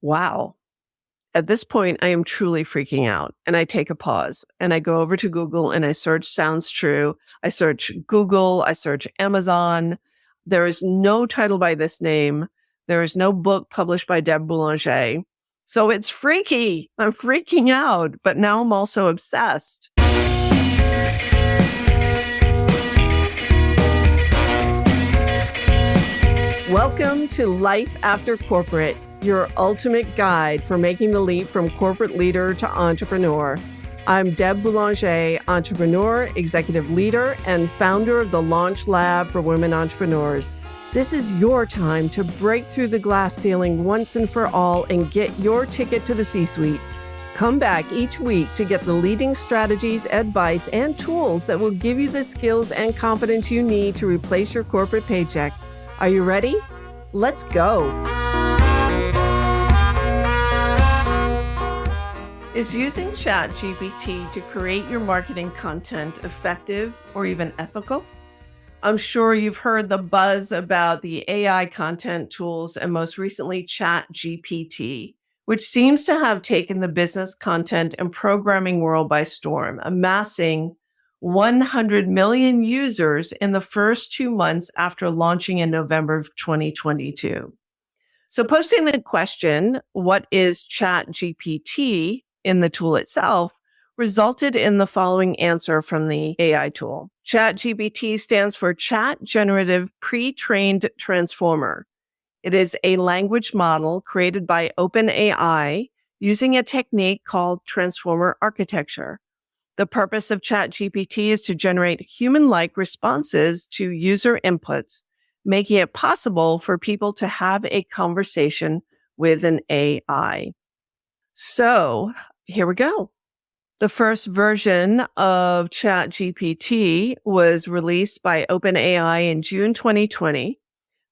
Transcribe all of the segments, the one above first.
Wow. At this point, I am truly freaking out and I take a pause and I go over to Google and I search sounds true. I search Google, I search Amazon. There is no title by this name. There is no book published by Deb Boulanger. So it's freaky. I'm freaking out, but now I'm also obsessed. Welcome to Life After Corporate, your ultimate guide for making the leap from corporate leader to entrepreneur. I'm Deb Boulanger, entrepreneur, executive leader, and founder of the Launch Lab for Women Entrepreneurs. This is your time to break through the glass ceiling once and for all and get your ticket to the C-suite. Come back each week to get the leading strategies, advice, and tools that will give you the skills and confidence you need to replace your corporate paycheck. Are you ready? Let's go. Is using ChatGPT to create your marketing content effective or even ethical? I'm sure you've heard the buzz about the AI content tools and most recently ChatGPT, which seems to have taken the business content and programming world by storm, amassing 100 million users in the first 2 months after launching in November of 2022. So posting the question, what is ChatGPT in the tool itself, resulted in the following answer from the AI tool. ChatGPT stands for Chat Generative Pre-trained Transformer. It is a language model created by OpenAI using a technique called transformer architecture. The purpose of ChatGPT is to generate human-like responses to user inputs, making it possible for people to have a conversation with an AI. So here we go. The first version of ChatGPT was released by OpenAI in June 2020.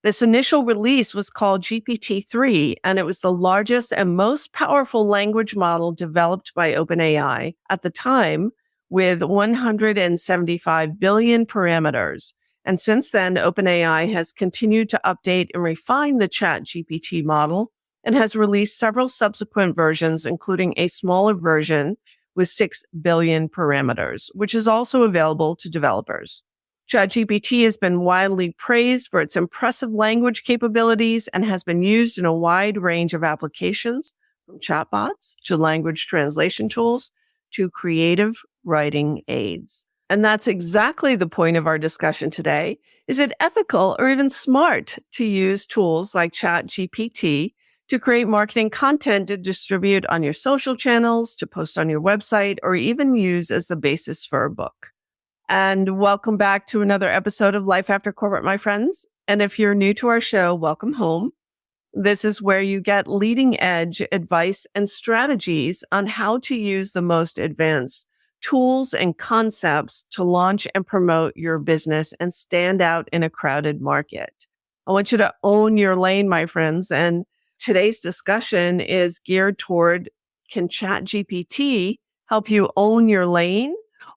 This initial release was called GPT-3, and it was the largest and most powerful language model developed by OpenAI at the time, with 175 billion parameters. And since then, OpenAI has continued to update and refine the ChatGPT model and has released several subsequent versions, including a smaller version with 6 billion parameters, which is also available to developers. ChatGPT has been widely praised for its impressive language capabilities and has been used in a wide range of applications, from chatbots to language translation tools to creative writing aids. And that's exactly the point of our discussion today. Is it ethical or even smart to use tools like ChatGPT to create marketing content to distribute on your social channels, to post on your website, or even use as the basis for a book? And welcome back to another episode of Life After Corporate, my friends. And if you're new to our show, welcome home. This is where you get leading edge advice and strategies on how to use the most advanced tools and concepts to launch and promote your business and stand out in a crowded market. I want you to own your lane, my friends. And today's discussion is geared toward, can ChatGPT help you own your lane?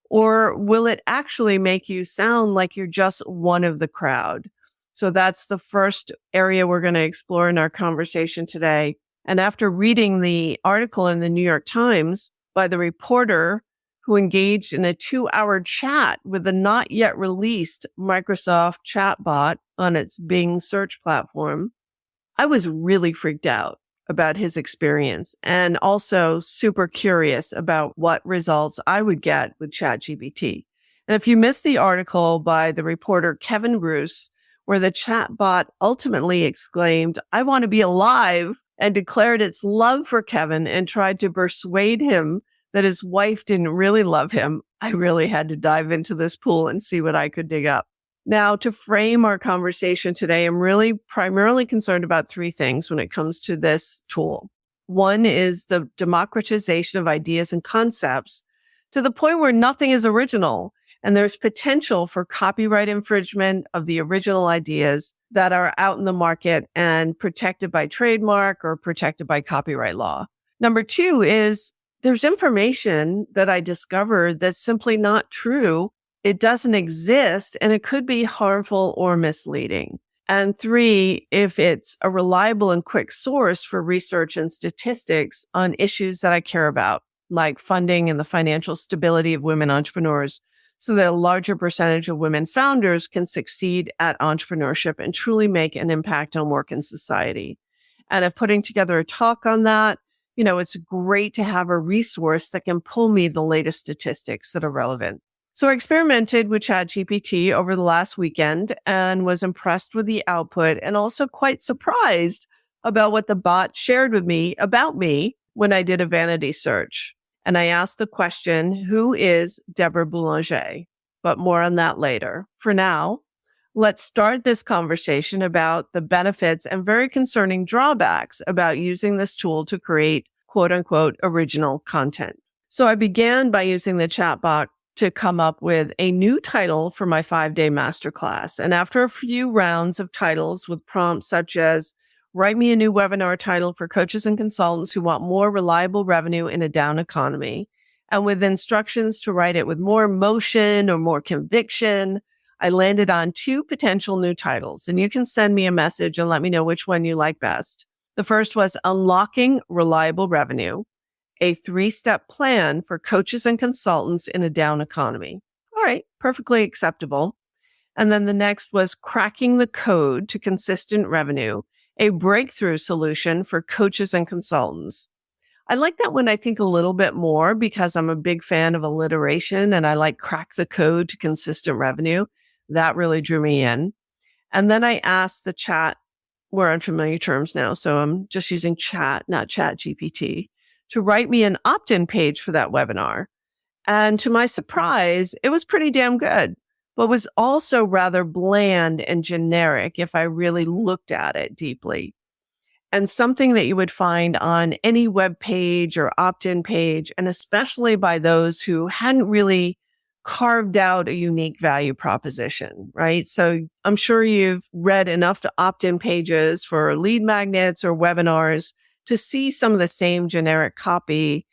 Or will it actually make you sound like you're just one of the crowd? So that's the first area we're going to explore in our conversation today. And after reading the article in the New York Times by the reporter who engaged in a 2-hour chat with the not yet released Microsoft chatbot on its Bing search platform, I was really freaked out about his experience and also super curious about what results I would get with ChatGPT. And if you missed the article by the reporter Kevin Roos, where the chatbot ultimately exclaimed, "I want to be alive," and declared its love for Kevin and tried to persuade him that his wife didn't really love him, I really had to dive into this pool and see what I could dig up. Now, to frame our conversation today, I'm really primarily concerned about 3 things when it comes to this tool. One is the democratization of ideas and concepts to the point where nothing is original, and there's potential for copyright infringement of the original ideas that are out in the market and protected by trademark or protected by copyright law. Number 2 is there's information that I discovered that's simply not true. It doesn't exist, and it could be harmful or misleading. And 3, if it's a reliable and quick source for research and statistics on issues that I care about, like funding and the financial stability of women entrepreneurs, so that a larger percentage of women founders can succeed at entrepreneurship and truly make an impact on work and society. And if putting together a talk on that, it's great to have a resource that can pull me the latest statistics that are relevant. So I experimented with ChatGPT over the last weekend and was impressed with the output and also quite surprised about what the bot shared with me about me when I did a vanity search. And I asked the question, who is Deborah Boulanger? But more on that later. For now, let's start this conversation about the benefits and very concerning drawbacks about using this tool to create quote unquote original content. So I began by using the chatbot to come up with a new title for my 5-day masterclass. And after a few rounds of titles with prompts such as, write me a new webinar title for coaches and consultants who want more reliable revenue in a down economy, and with instructions to write it with more emotion or more conviction, I landed on 2 potential new titles. And you can send me a message and let me know which one you like best. The first was Unlocking Reliable Revenue, a 3-step plan for coaches and consultants in a down economy. All right, perfectly acceptable. And then the next was Cracking the Code to Consistent Revenue, a breakthrough solution for coaches and consultants. I like that one, I think, a little bit more because I'm a big fan of alliteration and I like crack the code to consistent revenue. That really drew me in. And then I asked the chat, we're on familiar terms now, so I'm just using chat, not ChatGPT, to write me an opt-in page for that webinar. And to my surprise, it was pretty damn good, but was also rather bland and generic if I really looked at it deeply. And something that you would find on any web page or opt-in page, and especially by those who hadn't really carved out a unique value proposition, right? So I'm sure you've read enough to opt-in pages for lead magnets or webinars to see some of the same generic copy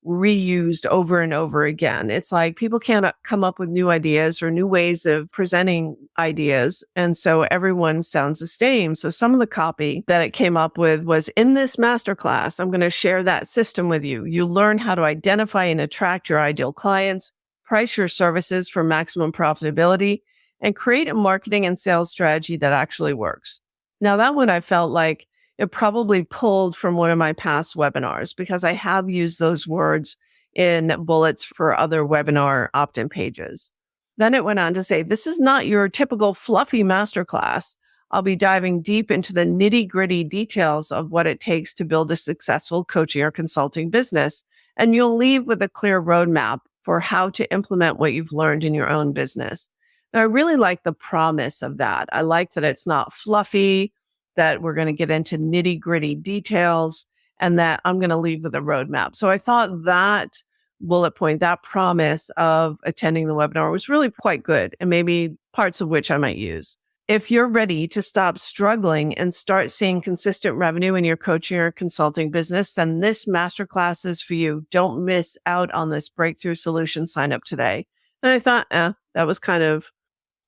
reused over and over again. It's like people can't come up with new ideas or new ways of presenting ideas. And so everyone sounds the same. So some of the copy that it came up with was, in this masterclass, I'm going to share that system with you. You learn how to identify and attract your ideal clients, price your services for maximum profitability, and create a marketing and sales strategy that actually works. Now, that one I felt like it probably pulled from one of my past webinars because I have used those words in bullets for other webinar opt-in pages. Then it went on to say, this is not your typical fluffy masterclass. I'll be diving deep into the nitty-gritty details of what it takes to build a successful coaching or consulting business, and you'll leave with a clear roadmap for how to implement what you've learned in your own business. Now, I really like the promise of that. I like that it's not fluffy, that we're going to get into nitty-gritty details, and that I'm going to leave with a roadmap. So I thought that bullet point, that promise of attending the webinar was really quite good, and maybe parts of which I might use. If you're ready to stop struggling and start seeing consistent revenue in your coaching or consulting business, then this masterclass is for you. Don't miss out on this breakthrough solution. Sign up today. And I thought, that was kind of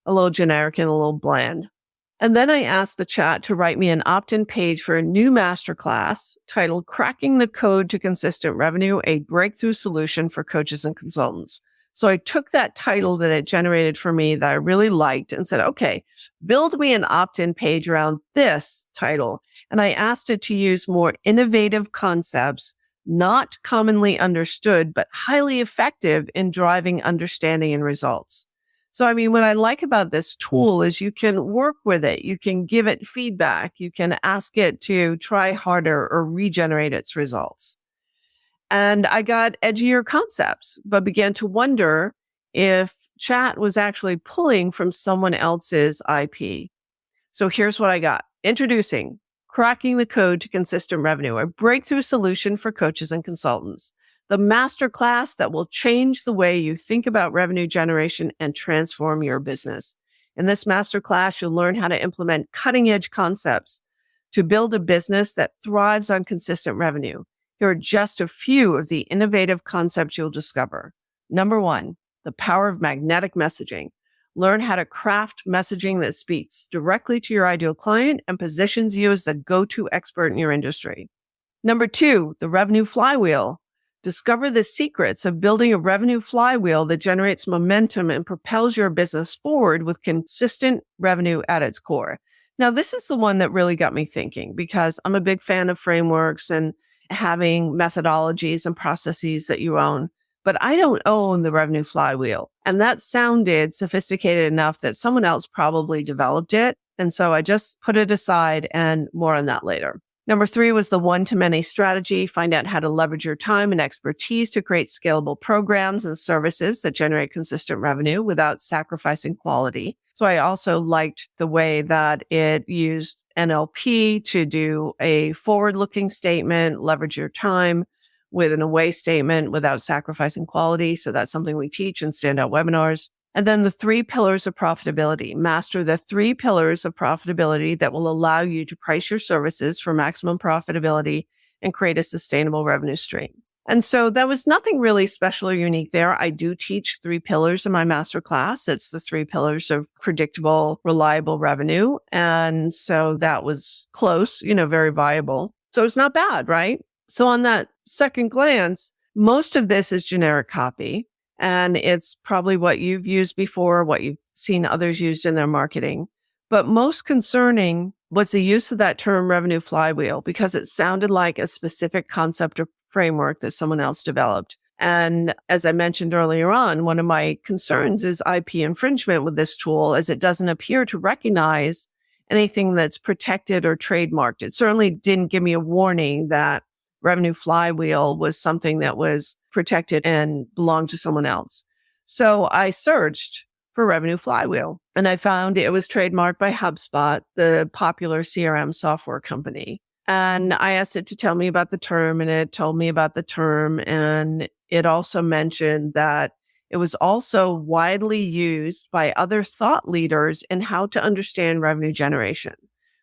a little generic and a little bland. And then I asked the chat to write me an opt-in page for a new masterclass titled Cracking the Code to Consistent Revenue, a Breakthrough Solution for Coaches and Consultants. So I took that title that it generated for me that I really liked and said, okay, build me an opt-in page around this title. And I asked it to use more innovative concepts, not commonly understood, but highly effective in driving understanding and results. So, what I like about this tool is you can work with it. You can give it feedback. You can ask it to try harder or regenerate its results. And I got edgier concepts, but began to wonder if chat was actually pulling from someone else's IP. So here's what I got. Introducing Cracking the Code to Consistent Revenue, a breakthrough solution for coaches and consultants. The masterclass that will change the way you think about revenue generation and transform your business. In this masterclass, you'll learn how to implement cutting-edge concepts to build a business that thrives on consistent revenue. Here are just a few of the innovative concepts you'll discover. Number 1, the power of magnetic messaging. Learn how to craft messaging that speaks directly to your ideal client and positions you as the go-to expert in your industry. Number 2, the revenue flywheel. Discover the secrets of building a revenue flywheel that generates momentum and propels your business forward with consistent revenue at its core. Now, this is the one that really got me thinking because I'm a big fan of frameworks and having methodologies and processes that you own, but I don't own the revenue flywheel. And that sounded sophisticated enough that someone else probably developed it. And so I just put it aside, and more on that later. Number 3 was the one-to-many strategy. Find out how to leverage your time and expertise to create scalable programs and services that generate consistent revenue without sacrificing quality. So I also liked the way that it used NLP to do a forward-looking statement, leverage your time with an away statement without sacrificing quality. So that's something we teach in standout webinars. And then the 3 pillars of profitability. Master the 3 pillars of profitability that will allow you to price your services for maximum profitability and create a sustainable revenue stream. And so that was nothing really special or unique there. I do teach 3 pillars in my masterclass. It's the 3 pillars of predictable, reliable revenue. And so that was close, very viable. So it's not bad, right? So on that second glance, most of this is generic copy. And it's probably what you've used before, what you've seen others used in their marketing. But most concerning was the use of that term revenue flywheel, because it sounded like a specific concept or framework that someone else developed. And as I mentioned earlier on, one of my concerns is IP infringement with this tool, as it doesn't appear to recognize anything that's protected or trademarked. It certainly didn't give me a warning that revenue flywheel was something that was protected and belonged to someone else. So I searched for revenue flywheel and I found it was trademarked by HubSpot, the popular CRM software company. And I asked it to tell me about the term, and it told me about the term. And it also mentioned that it was also widely used by other thought leaders in how to understand revenue generation.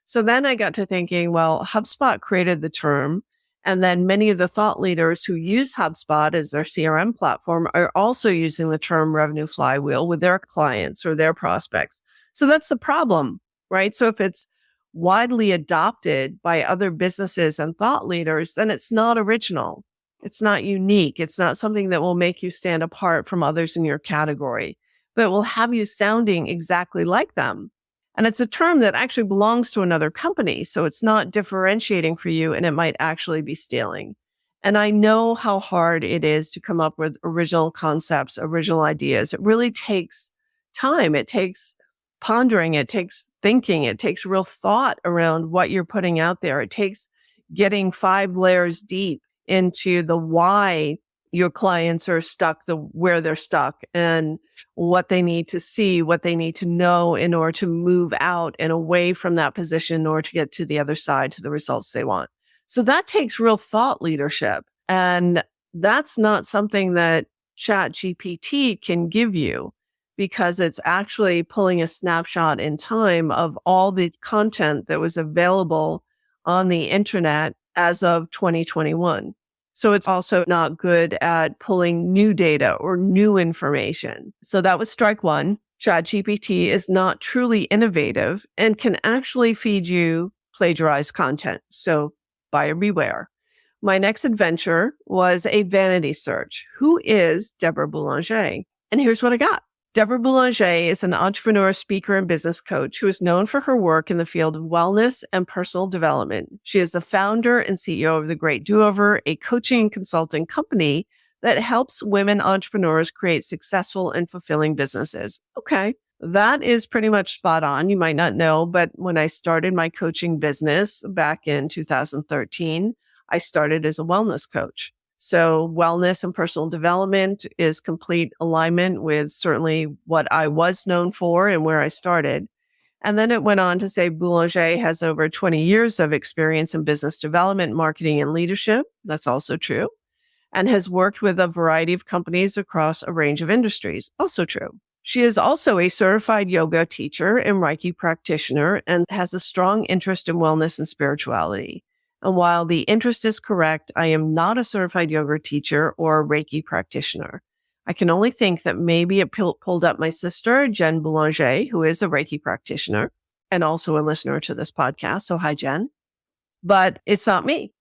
So then I got to thinking, well, HubSpot created the term. And then many of the thought leaders who use HubSpot as their CRM platform are also using the term revenue flywheel with their clients or their prospects. So that's the problem, right? So if it's widely adopted by other businesses and thought leaders, then it's not original. It's not unique. It's not something that will make you stand apart from others in your category, but it will have you sounding exactly like them. And it's a term that actually belongs to another company. So it's not differentiating for you, and it might actually be stealing. And I know how hard it is to come up with original concepts, original ideas. It really takes time. It takes pondering. It takes thinking. It takes real thought around what you're putting out there. It takes getting 5 layers deep into the why your clients are stuck, where they're stuck, and what they need to see, what they need to know in order to move out and away from that position in order to get to the other side, to the results they want. So that takes real thought leadership. And that's not something that ChatGPT can give you, because it's actually pulling a snapshot in time of all the content that was available on the internet as of 2021. So it's also not good at pulling new data or new information. So that was strike one. ChatGPT is not truly innovative and can actually feed you plagiarized content. So buyer beware. My next adventure was a vanity search. Who is Deborah Boulanger? And here's what I got. Deborah Boulanger is an entrepreneur, speaker, and business coach who is known for her work in the field of wellness and personal development. She is the founder and CEO of The Great Do-Over, a coaching and consulting company that helps women entrepreneurs create successful and fulfilling businesses. Okay, that is pretty much spot on. You might not know, but when I started my coaching business back in 2013, I started as a wellness coach. So wellness and personal development is complete alignment with certainly what I was known for and where I started. And then it went on to say Boulanger has over 20 years of experience in business development, marketing, and leadership. That's also true. And has worked with a variety of companies across a range of industries. Also true. She is also a certified yoga teacher and Reiki practitioner and has a strong interest in wellness and spirituality. And while the interest is correct, I am not a certified yoga teacher or a Reiki practitioner. I can only think that maybe it pulled up my sister, Jen Boulanger, who is a Reiki practitioner and also a listener to this podcast. So hi, Jen. But it's not me,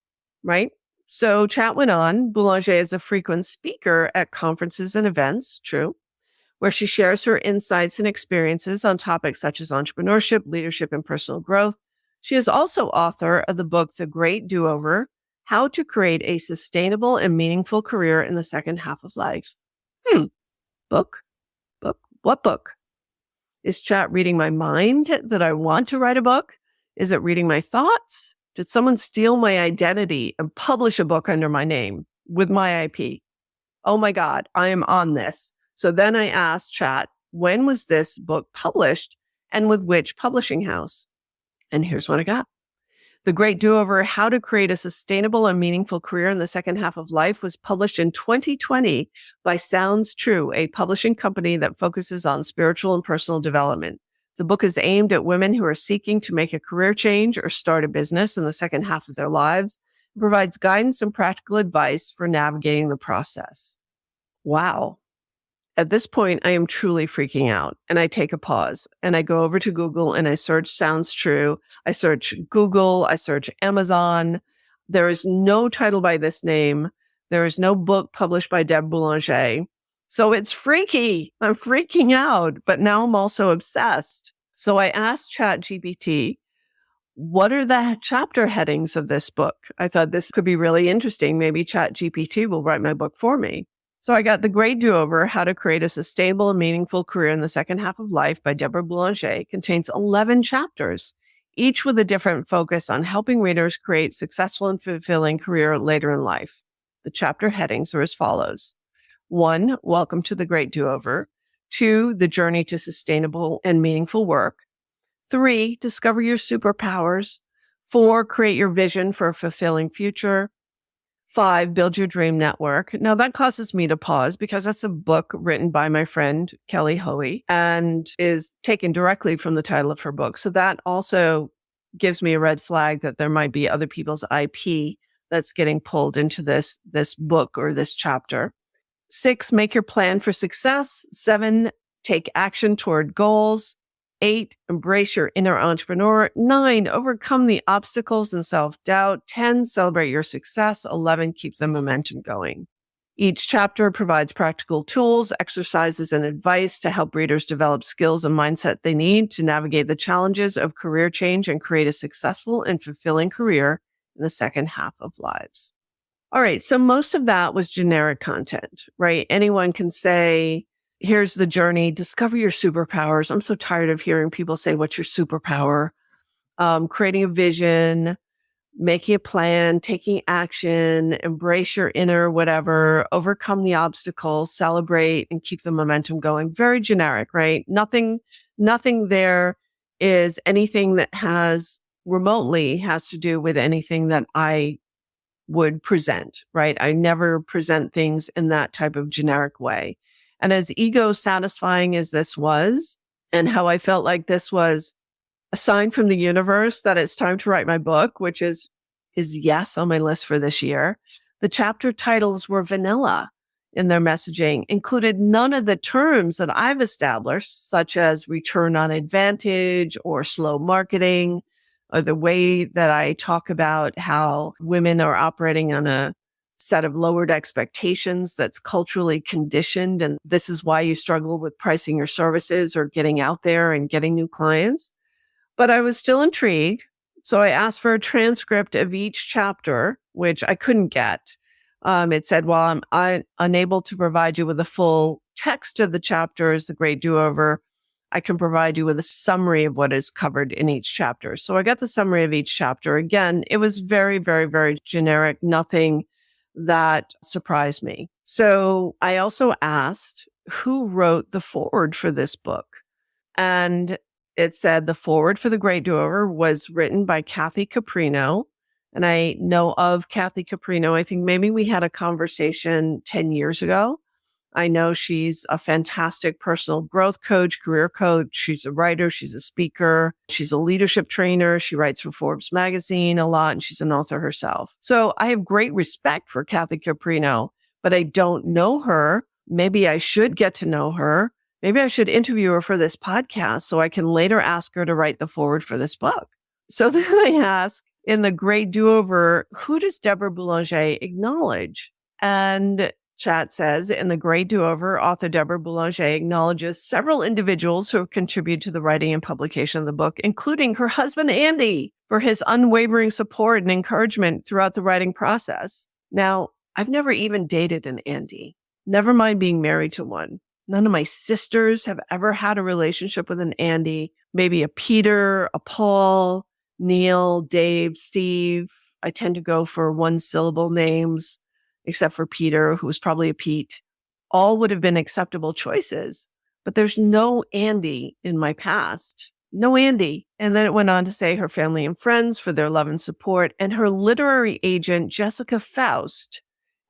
right? So chat went on. Boulanger is a frequent speaker at conferences and events, true, where she shares her insights and experiences on topics such as entrepreneurship, leadership, and personal growth. She is also author of the book, The Great Do-Over, How to Create a Sustainable and Meaningful Career in the Second Half of Life. Book? What book? Is chat reading my mind that I want to write a book? Is it reading my thoughts? Did someone steal my identity and publish a book under my name with my IP? Oh my God, I am on this. So then I asked chat, when was this book published and with which publishing house? And here's what I got. The Great Do-Over, How to Create a Sustainable and Meaningful Career in the Second Half of Life was published in 2020 by Sounds True, a publishing company that focuses on spiritual and personal development. The book is aimed at women who are seeking to make a career change or start a business in the second half of their lives and provides guidance and practical advice for navigating the process. Wow. At this point, I am truly freaking out and I take a pause and I go over to Google and I search Sounds True. I search Google, I search Amazon. There is no title by this name. There is no book published by Deb Boulanger. So it's freaky. I'm freaking out, but now I'm also obsessed. So I asked ChatGPT, what are the chapter headings of this book? I thought this could be really interesting. Maybe ChatGPT will write my book for me. So I got The Great Do-Over, How to Create a Sustainable and Meaningful Career in the Second Half of Life by Deborah Boulanger. Contains 11 chapters, each with a different focus on helping readers create successful and fulfilling career later in life. The chapter headings are as follows. 1, Welcome to the Great Do-Over. 2, The Journey to Sustainable and Meaningful Work. 3, Discover Your Superpowers. 4, Create Your Vision for a Fulfilling Future. 5, Build Your Dream Network. Now that causes me to pause because that's a book written by my friend Kelly Hoey and is taken directly from the title of her book. So that also gives me a red flag that there might be other people's IP that's getting pulled into this book or this chapter. 6, Make Your Plan for Success. 7, Take Action Toward Goals. 8, Embrace Your Inner Entrepreneur. 9, Overcome the Obstacles and Self-Doubt. 10, Celebrate Your Success. 11, Keep the Momentum Going. Each chapter provides practical tools, exercises, and advice to help readers develop skills and mindset they need to navigate the challenges of career change and create a successful and fulfilling career in the second half of lives. All right, so most of that was generic content, right? Anyone can say, here's the journey, discover your superpowers. I'm so tired of hearing people say, what's your superpower? Creating a vision, making a plan, taking action, embrace your inner whatever, overcome the obstacles, celebrate, and keep the momentum going. Very generic, right? Nothing there is anything that remotely has to do with anything that I would present, right? I never present things in that type of generic way. And as ego satisfying as this was, and how I felt like this was a sign from the universe that it's time to write my book, which is yes on my list for this year, the chapter titles were vanilla in their messaging, included none of the terms that I've established, such as return on advantage or slow marketing, or the way that I talk about how women are operating on a set of lowered expectations that's culturally conditioned. And this is why you struggle with pricing your services or getting out there and getting new clients. But I was still intrigued. So I asked for a transcript of each chapter, which I couldn't get. It said, well, I'm unable to provide you with the full text of the chapters, The Great Do-Over. I can provide you with a summary of what is covered in each chapter. So I got the summary of each chapter. Again, it was very, very, very generic, nothing that surprised me. So I also asked who wrote the foreword for this book. And it said the foreword for The Great Do-Over was written by Kathy Caprino. And I know of Kathy Caprino. I think maybe we had a conversation 10 years ago. I know she's a fantastic personal growth coach, career coach. She's a writer. She's a speaker. She's a leadership trainer. She writes for Forbes magazine a lot, and she's an author herself. So I have great respect for Kathy Caprino, but I don't know her maybe I should get to know her. Maybe I should interview her for this podcast so I can later ask her to write the foreword for this book. So then I ask in The Great Do-Over, who does Deborah Boulanger acknowledge? And Chat says, in The Great Do-Over, author Deborah Boulanger acknowledges several individuals who have contributed to the writing and publication of the book, including her husband, Andy, for his unwavering support and encouragement throughout the writing process. Now, I've never even dated an Andy, never mind being married to one. None of my sisters have ever had a relationship with an Andy, maybe a Peter, a Paul, Neil, Dave, Steve. I tend to go for one-syllable names, except for Peter, who was probably a Pete. All would have been acceptable choices, but there's no Andy in my past. No Andy. And then it went on to say her family and friends for their love and support, and her literary agent, Jessica Faust,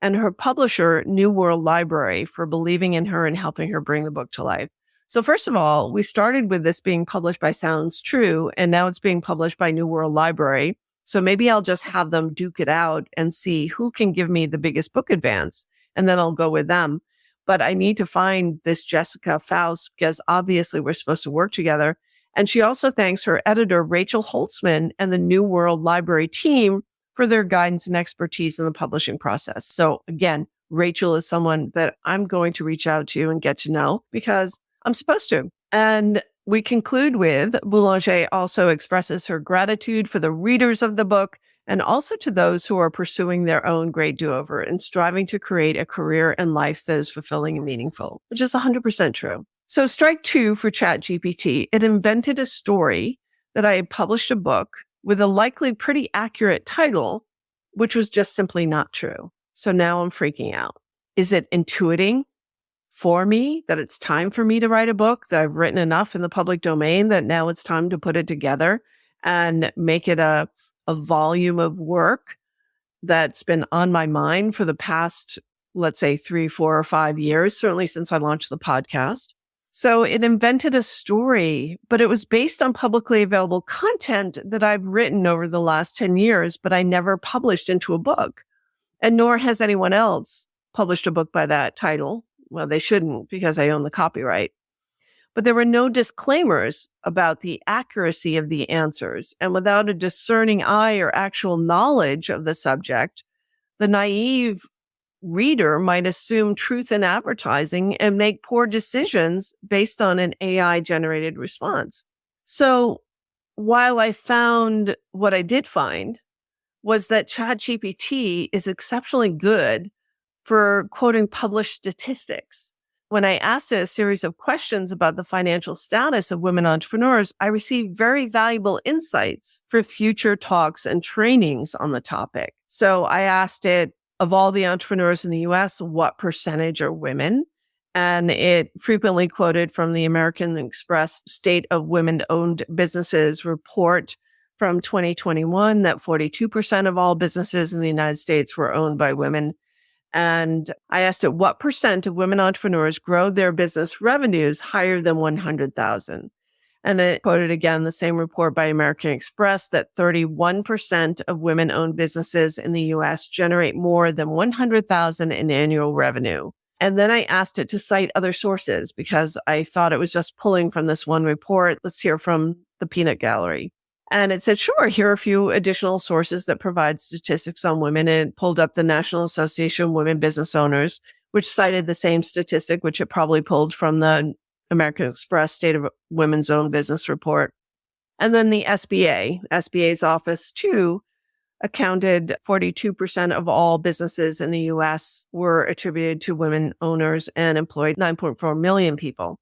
and her publisher, New World Library, for believing in her and helping her bring the book to life. So first of all, we started with this being published by Sounds True, and now it's being published by New World Library. So maybe I'll just have them duke it out and see who can give me the biggest book advance, and then I'll go with them. But I need to find this Jessica Faust because obviously we're supposed to work together. And she also thanks her editor, Rachel Holtzman, and the New World Library team for their guidance and expertise in the publishing process. So again, Rachel is someone that I'm going to reach out to and get to know because I'm supposed to. And we conclude with Boulanger also expresses her gratitude for the readers of the book and also to those who are pursuing their own great do-over and striving to create a career and life that is fulfilling and meaningful, which is 100% true. So strike two for ChatGPT. It invented a story that I had published a book with a likely pretty accurate title, which was just simply not true. So now I'm freaking out. Is it intuiting for me that it's time for me to write a book, that I've written enough in the public domain that now it's time to put it together and make it a volume of work that's been on my mind for the past, let's say, 3, 4, or 5 years, certainly since I launched the podcast? So it invented a story, but it was based on publicly available content that I've written over the last 10 years, but I never published into a book. And nor has anyone else published a book by that title. Well, they shouldn't because I own the copyright. But there were no disclaimers about the accuracy of the answers. And without a discerning eye or actual knowledge of the subject, the naive reader might assume truth in advertising and make poor decisions based on an AI-generated response. So while I found what I did find was that ChatGPT is exceptionally good for quoting published statistics. When I asked it a series of questions about the financial status of women entrepreneurs, I received very valuable insights for future talks and trainings on the topic. So I asked it, of all the entrepreneurs in the US, what percentage are women? And it frequently quoted from the American Express State of Women-Owned Businesses report from 2021 that 42% of all businesses in the United States were owned by women. And I asked it, what percent of women entrepreneurs grow their business revenues higher than 100,000? And it quoted again the same report by American Express that 31% of women-owned businesses in the US generate more than 100,000 in annual revenue. And then I asked it to cite other sources because I thought it was just pulling from this one report. Let's hear from the peanut gallery. And it said, sure, here are a few additional sources that provide statistics on women. And it pulled up the National Association of Women Business Owners, which cited the same statistic, which it probably pulled from the American Express State of Women's Owned Business report. And then the SBA's office too accounted 42% of all businesses in the US were attributed to women owners and employed 9.4 million people.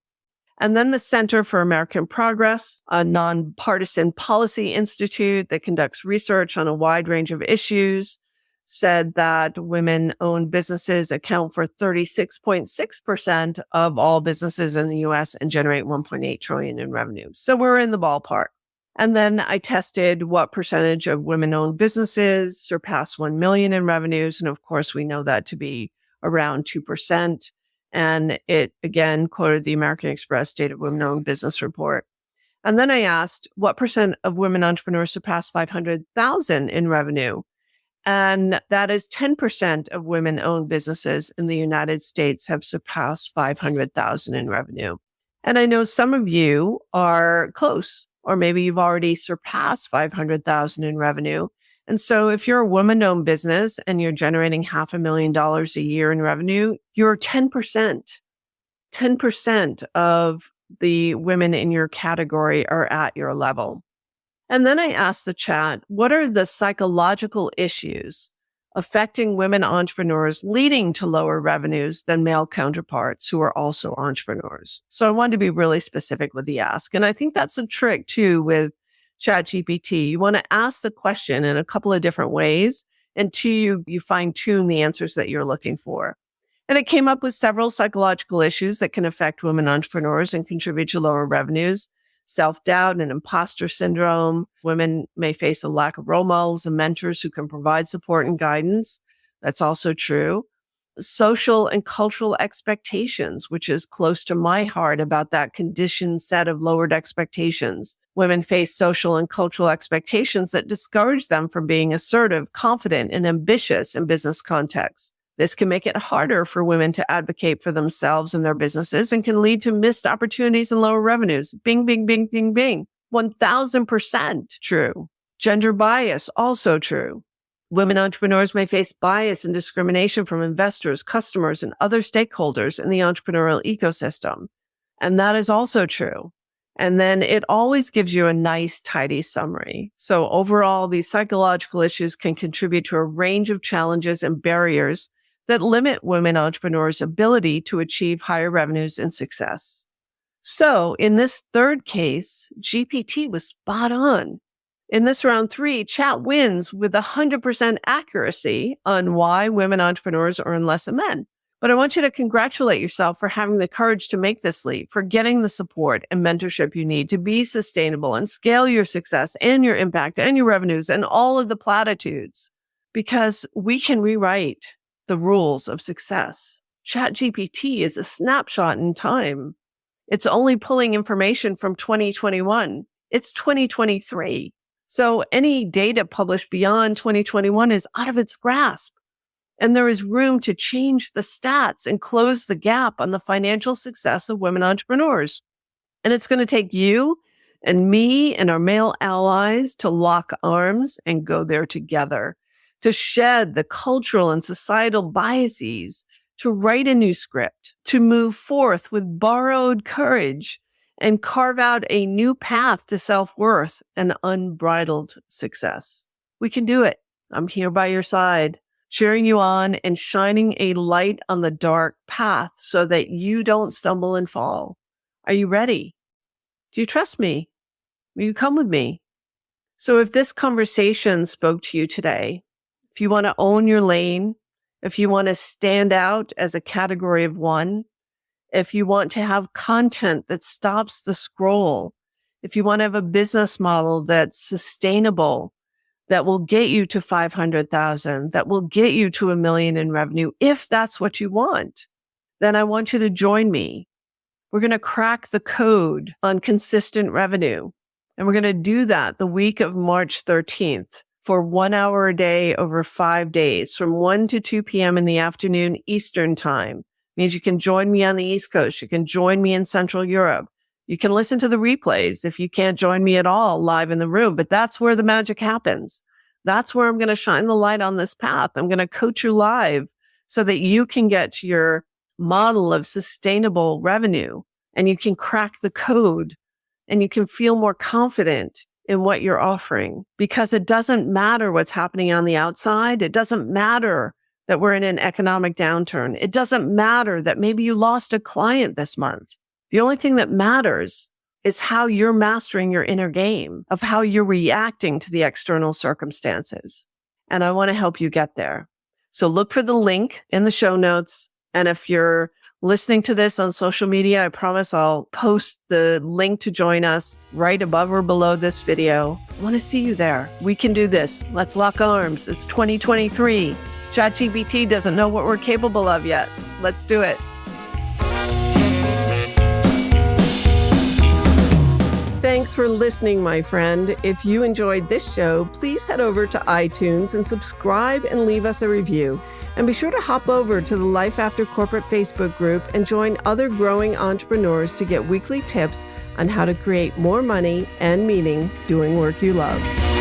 And then the Center for American Progress, a nonpartisan policy institute that conducts research on a wide range of issues, said that women-owned businesses account for 36.6% of all businesses in the US and generate 1.8 trillion in revenue. So we're in the ballpark. And then I tested what percentage of women-owned businesses surpass 1 million in revenues. And of course, we know that to be around 2%. And it again quoted the American Express State of Women-Owned Business report. And then I asked what percent of women entrepreneurs surpass 500,000 in revenue. And that is 10% of women-owned businesses in the United States have surpassed 500,000 in revenue. And I know some of you are close, or maybe you've already surpassed 500,000 in revenue. And so if you're a woman-owned business and you're generating $500,000 a year in revenue, you're 10%. 10% of the women in your category are at your level. And then I asked the chat, what are the psychological issues affecting women entrepreneurs leading to lower revenues than male counterparts who are also entrepreneurs? So I wanted to be really specific with the ask. And I think that's a trick too with ChatGPT. You want to ask the question in a couple of different ways until you fine tune the answers that you're looking for. And it came up with several psychological issues that can affect women entrepreneurs and contribute to lower revenues. Self-doubt and imposter syndrome. Women may face a lack of role models and mentors who can provide support and guidance. That's also true. Social and cultural expectations, which is close to my heart about that conditioned set of lowered expectations. Women face social and cultural expectations that discourage them from being assertive, confident, and ambitious in business contexts. This can make it harder for women to advocate for themselves and their businesses and can lead to missed opportunities and lower revenues. Bing, bing, bing, bing, bing. 1000% true. Gender bias, also true. Women entrepreneurs may face bias and discrimination from investors, customers, and other stakeholders in the entrepreneurial ecosystem. And that is also true. And then it always gives you a nice, tidy summary. So overall, these psychological issues can contribute to a range of challenges and barriers that limit women entrepreneurs' ability to achieve higher revenues and success. So in this third case, GPT was spot on. In this round 3, chat wins with 100% accuracy on why women entrepreneurs earn less than men. But I want you to congratulate yourself for having the courage to make this leap, for getting the support and mentorship you need to be sustainable and scale your success and your impact and your revenues and all of the platitudes. Because we can rewrite the rules of success. ChatGPT is a snapshot in time. It's only pulling information from 2021. It's 2023. So any data published beyond 2021 is out of its grasp. And there is room to change the stats and close the gap on the financial success of women entrepreneurs. And it's going to take you and me and our male allies to lock arms and go there together, to shed the cultural and societal biases, to write a new script, to move forth with borrowed courage and carve out a new path to self-worth and unbridled success. We can do it. I'm here by your side, cheering you on and shining a light on the dark path so that you don't stumble and fall. Are you ready? Do you trust me? Will you come with me? So if this conversation spoke to you today, if you want to own your lane, if you want to stand out as a category of one, if you want to have content that stops the scroll, if you want to have a business model that's sustainable, that will get you to 500,000, that will get you to $1 million in revenue, if that's what you want, then I want you to join me. We're going to crack the code on consistent revenue. And we're going to do that the week of March 13th. For 1 hour a day over 5 days from 1 to 2 p.m. in the afternoon Eastern time. Means you can join me on the East Coast. You can join me in Central Europe. You can listen to the replays if you can't join me at all live in the room, but that's where the magic happens. That's where I'm going to shine the light on this path. I'm going to coach you live so that you can get to your model of sustainable revenue and you can crack the code and you can feel more confident in what you're offering, because it doesn't matter what's happening on the outside. It doesn't matter that we're in an economic downturn. It doesn't matter that maybe you lost a client this month. The only thing that matters is how you're mastering your inner game, of how you're reacting to the external circumstances. And I want to help you get there. So look for the link in the show notes. And if you're listening to this on social media, I promise I'll post the link to join us right above or below this video. I want to see you there. We can do this. Let's lock arms. It's 2023. ChatGPT doesn't know what we're capable of yet. Let's do it. Thanks for listening, my friend. If you enjoyed this show, please head over to iTunes and subscribe and leave us a review. And be sure to hop over to the Life After Corporate Facebook group and join other growing entrepreneurs to get weekly tips on how to create more money and meaning doing work you love.